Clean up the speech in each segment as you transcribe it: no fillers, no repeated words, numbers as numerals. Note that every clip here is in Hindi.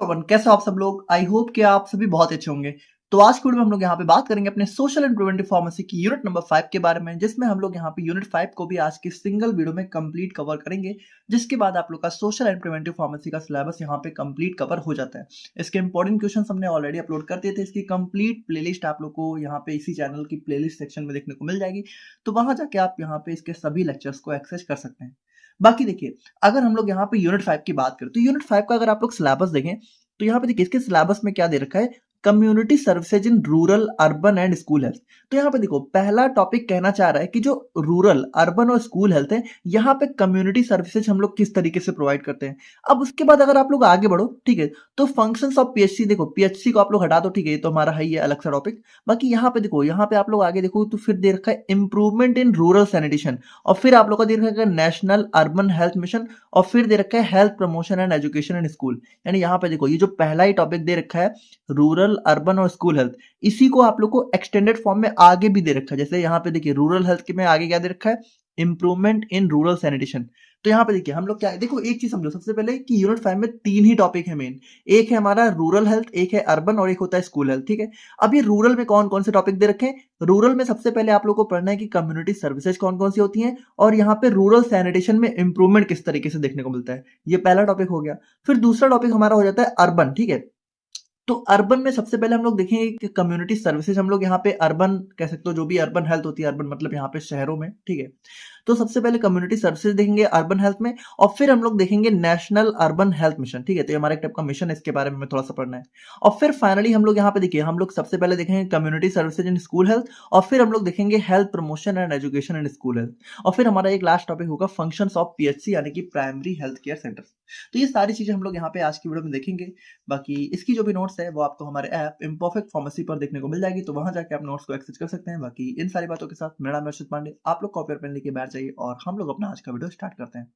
कैसे हो आप सब लोग। आई होप कि आप सभी बहुत अच्छे होंगे। तो आज की वीडियो में हम लोग यहाँ पे बात करेंगे अपने सोशल एंड प्रिवेंटिव फार्मेसी की यूनिट नंबर 5 के बारे में, जिसमें हम लोग यहाँ पे यूनिट 5 को भी आज की सिंगल वीडियो में कंप्लीट कवर करेंगे, जिसके बाद आप लोग का सोशल एंड प्रिवेंटिव फार्मेसी का सिलेबस यहाँ पे कंप्लीट कवर हो जाता है। इसके इंपॉर्टेंट क्वेश्चन हमने ऑलरेडी अपलोड कर दिए थे। इसकी कंप्लीट प्लेलिस्ट आप लोग को यहाँ पे इसी चैनल की प्लेलिस्ट सेक्शन में देखने को मिल जाएगी, तो वहां जाके आप यहाँ पे इसके सभी लेक्चर्स को एक्सेस कर सकते हैं। बाकी देखिए, अगर हम लोग यहाँ पे यूनिट 5 की बात करें तो यूनिट 5 का अगर आप लोग सिलेबस देखें तो यहाँ पे देखिए इसके सिलेबस में क्या दे रखा है, community services in rural urban and school health. तो यहाँ पे देखो पहला टॉपिक कहना चाह रहा है कि जो रूरल अर्बन और स्कूल हेल्थ है, यहाँ पे कम्युनिटी सर्विसेज हम लोग किस तरीके से प्रोवाइड करते हैं। अब उसके बाद अगर आप लोग आगे बढ़ो, ठीक है, तो फंक्शंस ऑफ पीएचसी, देखो पीएचसी को आप लोग हटा दो, ठीक है, ये तो हमारा है, ये अलग सा टॉपिक। बाकी यहाँ पे देखो, यहाँ पे आप लोग आगे देखो तो फिर दे रखा है इंप्रूवमेंट इन रूरल सैनिटेशन, और फिर आप लोग का दे रखा है नेशनल अर्बन हेल्थ मिशन, और फिर दे रखा है health promotion and education in school. यानी यहाँ पे देखो ये जो पहला ही टॉपिक दे रखा है रूरल अर्बन और स्कूल हेल्थ, इसी को आप लोग को एक्सटेंडेड फॉर्म में आगे भी दे रखा है। जैसे यहाँ पे देखिए रूरल हेल्थ के में आगे क्या दे रखा है, इंप्रूवमेंट इन रूरल सैनिटेशन। तो यहाँ पे देखिए हम लोग क्या है, देखो एक चीज समझो सबसे पहले कि यूनिट 5 में 3 ही टॉपिक है मेन। एक है हमारा रूरल हेल्थ, एक है अर्बन और एक होता है स्कूल हेल्थ, ठीक है। अब ये रूरल में कौन कौन से टॉपिक दे रखे हैं, रूरल में सबसे पहले आप लोग को पढ़ना है कि कम्युनिटी सर्विसेज कौन कौन सी होती हैं, और यहाँ पे रूरल सैनिटेशन में इंप्रूवमेंट किस तरीके से देखने को मिलता है। ये पहला टॉपिक हो गया। फिर दूसरा टॉपिक हमारा हो जाता है अर्बन, ठीक है। तो अर्बन में सबसे पहले हम लोग देखेंगे कि कम्युनिटी सर्विसेज, हम लोग यहाँ पे अर्बन कह सकते हो, जो भी अर्बन हेल्थ होती है, अर्बन मतलब यहाँ पे शहरों में, ठीक है। तो सबसे पहले कम्युनिटी सर्विसेज देखेंगे अर्बन हेल्थ में, और फिर हम लोग देखेंगे नेशनल अर्बन हेल्थ मिशन, ठीक है। तो ये हमारा एक टाइप का मिशन है, इसके बारे में हमें थोड़ा सा पढ़ना है। और फिर फाइनली हम लोग यहाँ पे देखिए, हम लोग सबसे पहले देखेंगे community services in school health, और फिर हम लोग देखेंगे health promotion and education in school health, और फिर हमारा एक लास्ट टॉपिक होगा फंक्शंस ऑफ पीएचसी यानी कि प्राइमरी हेल्थ केयर सेंटर। तो ये सारी चीजें हम लोग यहाँ पे आज की वीडियो में देखेंगे। बाकी इसकी जो भी नोट्स है वो आपको हमारे ऐप इम्परफेक्ट फार्मेसी पर देखने को मिल जाएगी, तो वहां जाके आप नोट्स को एक्सेस कर सकते हैं। बाकी इन सारी बातों के साथ मेरा नाम अर्षित पांडे, आप लोग कॉपी और पेन लेके बैठ जाइए और हम लोग अपना आज का वीडियो स्टार्ट करते हैं।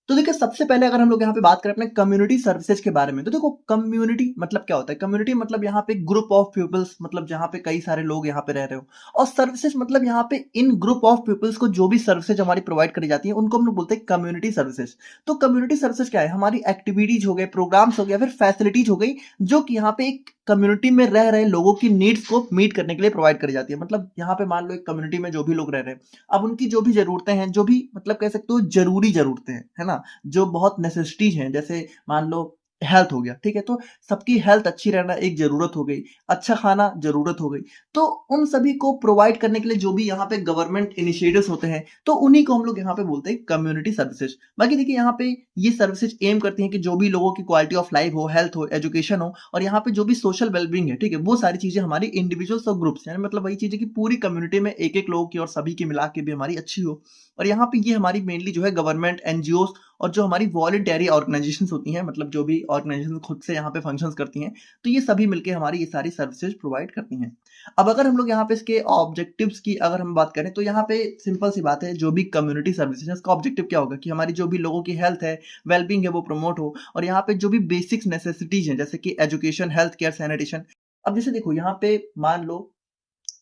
तो देखिए सबसे पहले अगर हम लोग यहाँ पे बात करें अपने कम्युनिटी सर्विसेज के बारे में, तो देखो कम्युनिटी मतलब क्या होता है। कम्युनिटी मतलब यहाँ पे ग्रुप ऑफ पीपल्स, मतलब जहाँ पे कई सारे लोग यहाँ पे रह रहे हो, और सर्विसेज मतलब यहाँ पे इन ग्रुप ऑफ पीपल्स को जो भी सर्विसेज हमारी प्रोवाइड करी जाती है उनको हम लोग बोलते हैं कम्युनिटी सर्विसेज। तो कम्युनिटी सर्विसेज क्या है, हमारी एक्टिविटीज हो गए, प्रोग्राम्स हो गया, फिर फैसिलिटीज हो गई, जो कि यहाँ पे एक कम्युनिटी में रह रहे लोगों की नीड्स को मीट करने के लिए प्रोवाइड करी जाती है। मतलब यहाँ पे मान लो एक कम्युनिटी में जो भी लोग रह रहे हैं, अब उनकी जो भी जरूरतें हैं, जो भी मतलब कह सकते हो जरूरी जरूरतें हैं, है ना, जो बहुत नेसेसिटीज हैं, जैसे मान लो हेल्थ हो गया, ठीक है, तो सबकी हेल्थ अच्छी रहना एक जरूरत हो गई, अच्छा खाना जरूरत हो गई, तो उन सभी को प्रोवाइड करने के लिए जो भी यहाँ पे गवर्नमेंट इनिशिएटिव्स होते हैं, तो उन्हीं को हम लोग यहाँ पे बोलते हैं कम्युनिटी सर्विसेज। बाकी देखिए यहाँ पे ये सर्विसेज एम करती हैं कि जो भी लोगों की क्वालिटी ऑफ लाइफ हो, हेल्थ हो, एजुकेशन हो, और यहाँ पे जो भी सोशल वेलबींग है, ठीक है, वो सारी चीजें हमारी इंडिविजुअल्स और ग्रुप्स, यानी मतलब वही चीजें कि पूरी कम्युनिटी में एक एक लोगों की और सभी की मिला के भी हमारी अच्छी हो। और यहाँ पे ये हमारी मेनली जो है गवर्नमेंट, एनजीओ और जो हमारी वॉलंटरी ऑर्गेनाइजेशंस होती हैं, मतलब जो भी ऑर्गेनाइजेशन खुद से यहाँ पे फंक्शंस करती हैं, तो ये सभी मिलके हमारी ये सारी सर्विसेज प्रोवाइड करती हैं। अब अगर हम लोग यहाँ पे इसके ऑब्जेक्टिव्स की अगर हम बात करें, तो यहाँ पे सिंपल सी बात है, जो भी कम्युनिटी सर्विसेज है इसका ऑब्जेक्टिव क्या होगा कि हमारी जो भी लोगों की हेल्थ है, वेलबींग है, वो प्रमोट हो, और यहाँ पे जो भी बेसिक्स नेसेसिटीज हैं जैसे कि एजुकेशन, हेल्थ केयर, सैनिटेशन। अब जैसे देखो यहाँ पे मान लो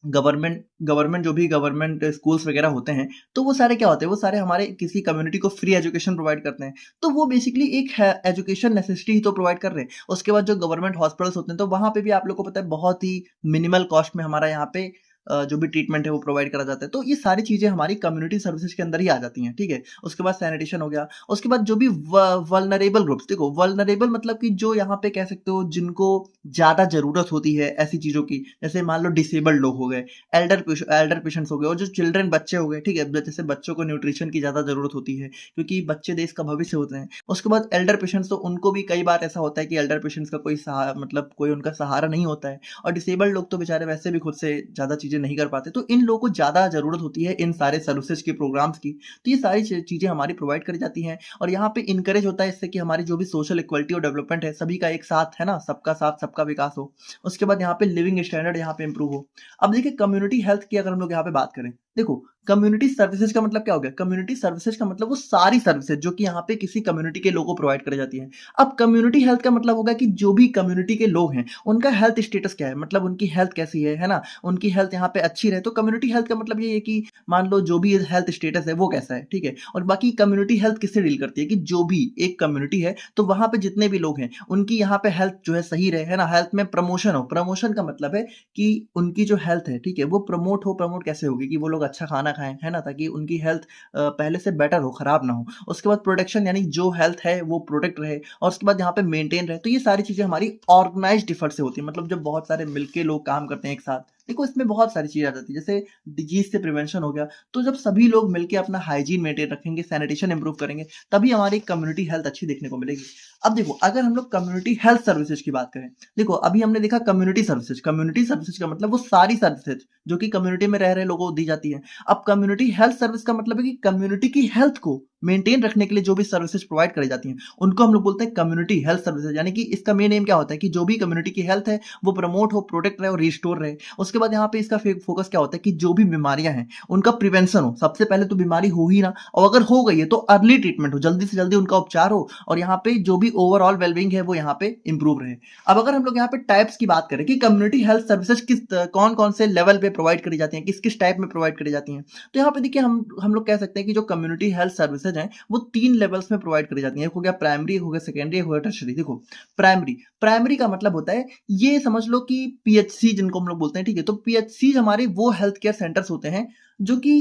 गवर्नमेंट गवर्नमेंट जो भी गवर्नमेंट स्कूल्स वगैरह होते हैं, तो वो सारे क्या होते हैं, वो सारे हमारे किसी कम्युनिटी को फ्री एजुकेशन प्रोवाइड करते हैं। तो वो बेसिकली एक एजुकेशन नेसेसिटी ही तो प्रोवाइड कर रहे हैं। उसके बाद जो गवर्नमेंट हॉस्पिटल्स होते हैं, तो वहां पे भी आप लोग को पता है बहुत ही मिनिमल कॉस्ट में हमारा यहाँ पे जो भी ट्रीटमेंट है वो प्रोवाइड करा जाता है। तो ये सारी चीजें हमारी कम्युनिटी सर्विसेज के अंदर ही आ जाती हैं, ठीक है। उसके बाद सैनिटेशन हो गया। उसके बाद जो भी वल्नरेबल ग्रुप्स, देखो वल्नरेबल मतलब कि जो यहाँ पे कह सकते हो जिनको ज्यादा जरूरत होती है ऐसी चीजों की, जैसे मान लो डिसेबल्ड लोग हो गए, एल्डर पेशेंट्स हो गए, और जो चिल्ड्रन बच्चे हो गए, ठीक है, जैसे बच्चों को न्यूट्रिशन की ज्यादा जरूरत होती है क्योंकि बच्चे देश का भविष्य होते हैं। उसके बाद एल्डर पेशेंट्स, तो उनको भी कई बार ऐसा होता है कि एल्डर पेशेंट्स का कोई मतलब कोई उनका सहारा नहीं होता है, और डिसेबल्ड लोग तो बेचारे वैसे भी खुद से ज्यादा चीजें नहीं कर पाते, तो इन लोगों को ज्यादा जरूरत होती है इन सारे सर्विसेज के प्रोग्राम्स की। तो ये सारी चीजें हमारी प्रोवाइड करी जाती हैं, और यहाँ पे इनकरेज होता है इससे कि हमारी जो भी सोशल इक्वलिटी और डेवलपमेंट है, सभी का एक साथ, है ना, सबका साथ सबका विकास हो। उसके बाद यहाँ पे लिविंग स्टैंडर्ड यहाँ पे इंप्रूव हो। अब देखिए कम्युनिटी हेल्थ की अगर हम लोग यहाँ पे बात करें, देखो कम्युनिटी सर्विसेज का मतलब क्या हो गया, कम्युनिटी सर्विसेज का मतलब वो सारी सर्विसेज जो कि यहाँ पे किसी कम्युनिटी के लोगों को प्रोवाइड करी जाती है। अब कम्युनिटी हेल्थ का मतलब होगा कि जो भी कम्युनिटी के लोग हैं उनका हेल्थ स्टेटस क्या है, मतलब उनकी हेल्थ कैसी है ना, उनकी हेल्थ यहाँ पे अच्छी रहे। तो कम्युनिटी हेल्थ का मतलब ये है कि मान लो जो भी हेल्थ स्टेटस है वो कैसा है, ठीक है। और बाकी कम्युनिटी हेल्थ किससे डील करती है कि जो भी एक कम्युनिटी है तो वहां पे जितने भी लोग हैं उनकी यहाँ पे हेल्थ जो है सही रहे, है ना। हेल्थ में प्रमोशन हो, प्रमोशन का मतलब है कि उनकी जो हेल्थ है, ठीक है, वो प्रमोट हो। प्रमोट कैसे होगी कि वो लोग अच्छा खाना खाएं, है ना, ताकि उनकी हेल्थ पहले से बेटर हो, खराब ना हो। उसके बाद प्रोटेक्शन, यानी जो हेल्थ है वो प्रोटेक्ट रहे, और उसके बाद यहाँ पे मेंटेन रहे। तो ये सारी चीजें हमारी ऑर्गेनाइज्ड एफर्ट से होती है। मतलब जब बहुत सारे मिलके लोग काम करते हैं एक साथ, देखो इसमें बहुत सारी चीजें आ जाती है। जैसे डिजीज से प्रिवेंशन हो गया, तो जब सभी लोग मिलके अपना हाइजीन मेंटेन रखेंगे, सैनिटेशन इंप्रूव करेंगे, तभी हमारी कम्युनिटी हेल्थ अच्छी देखने को मिलेगी। अब देखो, अगर हम लोग कम्युनिटी हेल्थ सर्विसेज की बात करें, देखो अभी हमने देखा कम्युनिटी सर्विसेज। कम्युनिटी सर्विसेज का मतलब वो सारी सर्विसेज जो कि कम्युनिटी में रह रहे लोगों को दी जाती है। अब कम्युनिटी हेल्थ सर्विस का मतलब है कि कम्युनिटी की हेल्थ को मेंटेन रखने के लिए जो भी सर्विसेज प्रोवाइड करी जाती हैं उनको हम लोग बोलते हैं कम्युनिटी हेल्थ सर्विसेज। यानी कि इसका मेन एम क्या होता है कि जो भी कम्युनिटी की हेल्थ है वो प्रमोट हो, प्रोटेक्ट रहे और रिस्टोर रहे। उसके बाद यहाँ पे इसका फोकस क्या होता है कि जो भी बीमारियां हैं उनका प्रिवेंशन हो। सबसे पहले तो बीमारी हो ही ना, और अगर हो गई है तो अर्ली ट्रीटमेंट हो, जल्दी से जल्दी उनका उपचार हो, और यहाँ पे जो भी ओवरऑल वेलबींग है वो यहाँ पे इंप्रूव रहे। अब अगर हम लोग यहाँ पे टाइप्स की बात करें कि कम्युनिटी हेल्थ सर्विसेज किस कौन कौन से लेवल पे प्रोवाइड करी जाती हैं, किस किस टाइप में प्रोवाइड करी जाती हैं, तो यहाँ पे देखिए हम लोग कह सकते हैं कि जो कम्युनिटी हेल्थ सर्विसेज हैं वो 3 लेवल्स में प्रोवाइड करी जाती हैं। एक हो गया प्राइमरी, एक हो गया सेकेंडरी, एक हो गया टर्शरी। देखो प्राइमरी, प्राइमरी का मतलब होता है, ये समझ लो कि पीएचसी जिनको हम लोग बोलते हैं, ठीक है। तो पीएचसी हमारे वो हेल्थ केयर सेंटर्स होते हैं जो कि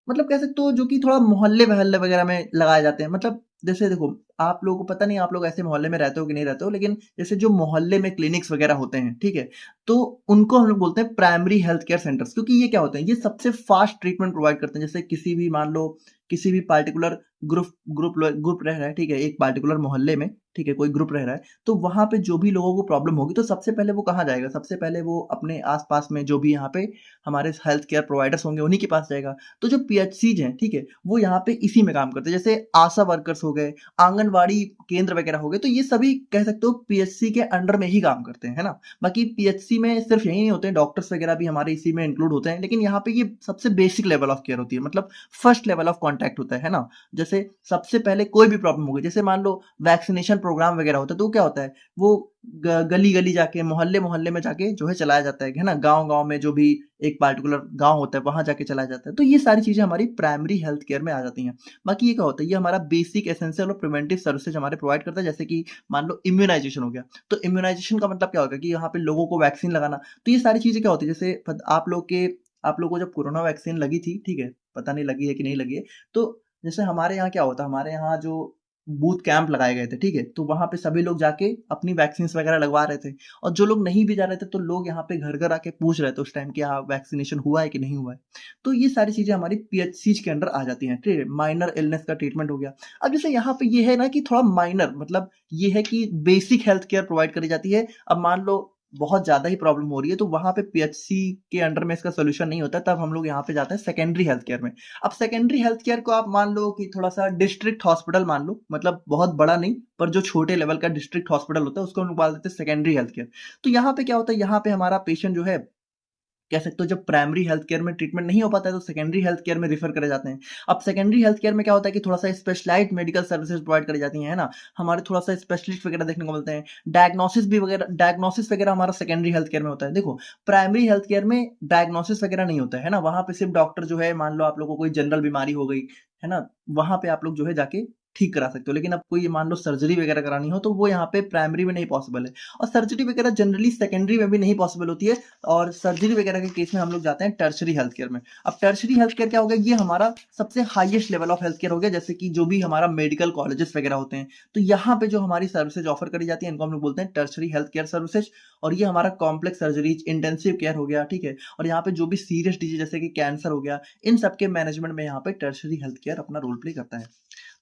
मतलब कह सकते हो जो कि थोड़ा मोहल्ले वहल्ले वगैरह में लगाए जाते हैं। मतलब जैसे देखो, आप लोगों को पता नहीं आप लोग ऐसे मोहल्ले में रहते हो कि नहीं रहते हो, लेकिन जैसे जो मोहल्ले में क्लिनिक्स वगैरह होते हैं, ठीक है, तो उनको हम लोग बोलते हैं प्राइमरी हेल्थ केयर सेंटर्स। क्योंकि ये क्या होते हैं, ये सबसे फास्ट ट्रीटमेंट प्रोवाइड करते हैं। जैसे किसी भी मान लो किसी भी पार्टिकुलर ग्रुप रह रहा है, ठीक है, एक पार्टिकुलर मोहल्ले में, ठीक है, कोई ग्रुप रह रहा है, तो वहां पे जो भी लोगों को प्रॉब्लम होगी तो सबसे पहले वो कहाँ जाएगा, सबसे पहले वो अपने आसपास में जो भी यहाँ पे हमारे हेल्थ केयर प्रोवाइडर्स होंगे उन्हीं के पास जाएगा। तो जो पीएचसीज हैं, ठीक है, वो यहाँ पे इसी में काम करते हैं। जैसे आशा वर्कर्स हो गए, आंगनवाड़ी केंद्र वगैरह हो गए, तो ये सभी कह सकते हो पीएचसी के अंडर में ही काम करते हैं, है ना। बाकी पीएचसी में सिर्फ यही नहीं होते हैं, डॉक्टर्स वगैरह भी हमारे इसी में इंक्लूड होते हैं, लेकिन यहाँ पे ये सबसे बेसिक लेवल ऑफ केयर होती है, मतलब फर्स्ट लेवल ऑफ कॉन्टैक्ट होता है ना। जैसे सबसे पहले कोई भी प्रॉब्लम हो गई, जैसे मान लो वैक्सीनेशन प्रोग्राम वगैरह होता है, तो क्या होता है, वो गली गली जाके, मोहल्ले मोहल्ले में जाके जो है चलाया जाता है ना। गांव गांव में जो भी एक पार्टिकुलर गांव होता है वहां जाके चलाया जाता है। तो ये सारी चीजें हमारी प्राइमरी हेल्थ केयर में आ जाती हैं। बाकी ये क्या होता है, ये हमारा बेसिक एसेंशियल और प्रिवेंटिव सर्विसेज हमारे प्रोवाइड करता है। जैसे कि मान लो इम्यूनाइजेशन हो गया, तो इम्यूनाइजेशन का मतलब क्या होगा कि यहाँ पे लोगों को वैक्सीन लगाना। तो ये सारी चीजें क्या होती है, जैसे आप लोग को जब कोरोना वैक्सीन लगी थी, ठीक है, पता नहीं लगी है कि नहीं लगी है, तो जैसे हमारे यहाँ क्या होता है, हमारे यहाँ जो बूथ कैंप लगाए गए थे, ठीक है, तो वहां पे सभी लोग जाके अपनी वैक्सीन वगैरह लगवा रहे थे। और जो लोग नहीं भी जा रहे थे तो लोग यहाँ पे घर घर आके पूछ रहे थे उस टाइम कि हाँ वैक्सीनेशन हुआ है कि नहीं हुआ है। तो ये सारी चीजें हमारी पीएचसी के अंडर आ जाती हैं, ठीक है। माइनर इलनेस का ट्रीटमेंट हो गया। अब जैसे यहाँ पे ये है ना कि थोड़ा माइनर, मतलब ये है कि बेसिक हेल्थ केयर प्रोवाइड करी जाती है। अब मान लो बहुत ज्यादा ही प्रॉब्लम हो रही है तो वहां पे पीएचसी के अंडर में इसका सोल्यूशन नहीं होता, तब हम लोग यहाँ पे जाते हैं सेकेंडरी हेल्थ केयर में। अब सेकेंडरी हेल्थ केयर को आप मान लो कि थोड़ा सा डिस्ट्रिक्ट हॉस्पिटल मान लो, मतलब बहुत बड़ा नहीं, पर जो छोटे लेवल का डिस्ट्रिक्ट हॉस्पिटल होता है उसको हम लोग बोल देते हैं सेकेंडरी हेल्थ केयर। तो यहाँ पे क्या होता है, यहाँ पे हमारा पेशेंट जो है, कह सकते हो जब प्राइमरी हेल्थ केयर में ट्रीटमेंट नहीं हो पाता है तो सेकेंडरी हेल्थ केयर में रेफर करे जाते हैं। अब सेकेंडरी हेल्थ केयर में क्या होता है कि थोड़ा सा स्पेशलाइज्ड मेडिकल सर्विसेज प्रोवाइड करी जाती हैं, है ना। हमारे थोड़ा सा स्पेशलिस्ट वगैरह देखने को मिलते हैं। डायग्नोसिस वगैरह हमारा सेकेंडरी हेल्थ केयर में होता है। देखो प्राइमरी हेल्थ केयर में डायग्नोसिस वगैरह नहीं होता है ना, वहां पे सिर्फ डॉक्टर जो है, मान लो आप लोगों को कोई जनरल बीमारी हो गई, है ना, वहां पे आप लोग जो है जाके ठीक करा सकते हो। लेकिन अब कोई मान लो सर्जरी वगैरह करानी हो तो वो यहाँ पे प्राइमरी में नहीं पॉसिबल है, और सर्जरी वगैरह जनरली सेकेंडरी में भी नहीं पॉसिबल होती है। और सर्जरी वगैरह के केस में हम लोग जाते हैं टर्शरी हेल्थ केयर में। अब टर्शरी हेल्थ केयर क्या हो गया, ये हमारा सबसे highest level of health care हो गया। जैसे कि जो भी हमारा मेडिकल कॉलेजेस वगैरह होते हैं, तो यहाँ पे जो हमारी सर्विसेज ऑफर करी जाती है इनको हम लोग बोलते हैं टर्शरी हेल्थ केयर सर्विसेज। और ये हमारा कॉम्प्लेक्स सर्जरीज, इंटेंसिव केयर हो गया, ठीक है, और यहाँ पे जो भी सीरियस डिजीज जैसे कि कैंसर हो गया, इन सबके मैनेजमेंट में यहाँ पे टर्शरी हेल्थ केयर अपना रोल प्ले करता है।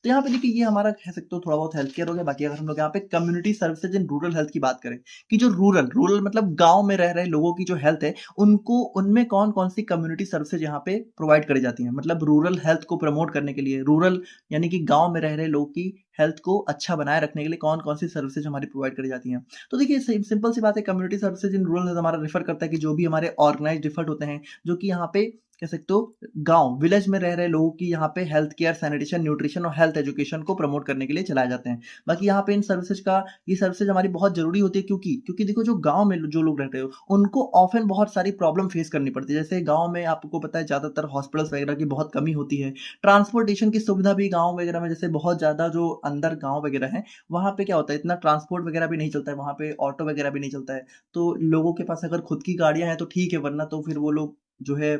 तो यहाँ पे देखिए ये हमारा कह सकते हो थोड़ा बहुत हेल्थ केयर हो गया। बाकी अगर हम लोग यहाँ पे community services in rural health की बात करें, कि जो रूरल मतलब गांव में रह रहे लोगों की जो हेल्थ है, उनको उनमें कौन कौन सी कम्युनिटी सर्विसेज यहाँ पे प्रोवाइड करी जाती हैं, मतलब रूरल हेल्थ को प्रमोट करने के लिए, रूरल यानी कि गांव में रह रहे लोग की हेल्थ को अच्छा बनाए रखने के लिए कौन कौन सी सर्विसेज हमारी प्रोवाइड करी जाती हैं। तो देखिए सिंपल सी बात है, community services in rural health हमारा रेफर करता है कि जो भी हमारे ऑर्गेनाइज्ड एफर्ट होते हैं, जो कि यहाँ पे कह सकते हो गाँव, विलेज में रह रहे लोगों की यहाँ पे हेल्थ केयर, सैनिटेशन, न्यूट्रिशन और हेल्थ एजुकेशन को प्रमोट करने के लिए चलाए जाते हैं। बाकी यहाँ पे इन सर्विसेज का ये सर्विसेज हमारी बहुत ज़रूरी होती है क्योंकि देखो जो गाँव में जो लोग रहते हो, उनको ऑफ़न बहुत सारी प्रॉब्लम फेस करनी पड़ती है। जैसे गाँव में आपको पता है ज़्यादातर हॉस्पिटल्स वगैरह की बहुत कमी होती है। ट्रांसपोर्टेशन की सुविधा भी गाँव वगैरह में जैसे बहुत ज़्यादा जो अंदर गाँव वगैरह हैं, वहाँ पे क्या होता है इतना ट्रांसपोर्ट वगैरह भी नहीं चलता है, वहाँ पे ऑटो वगैरह भी नहीं चलता है। तो लोगों के पास अगर खुद की गाड़ियाँ हैं तो ठीक है, वरना तो फिर वो लोग जो है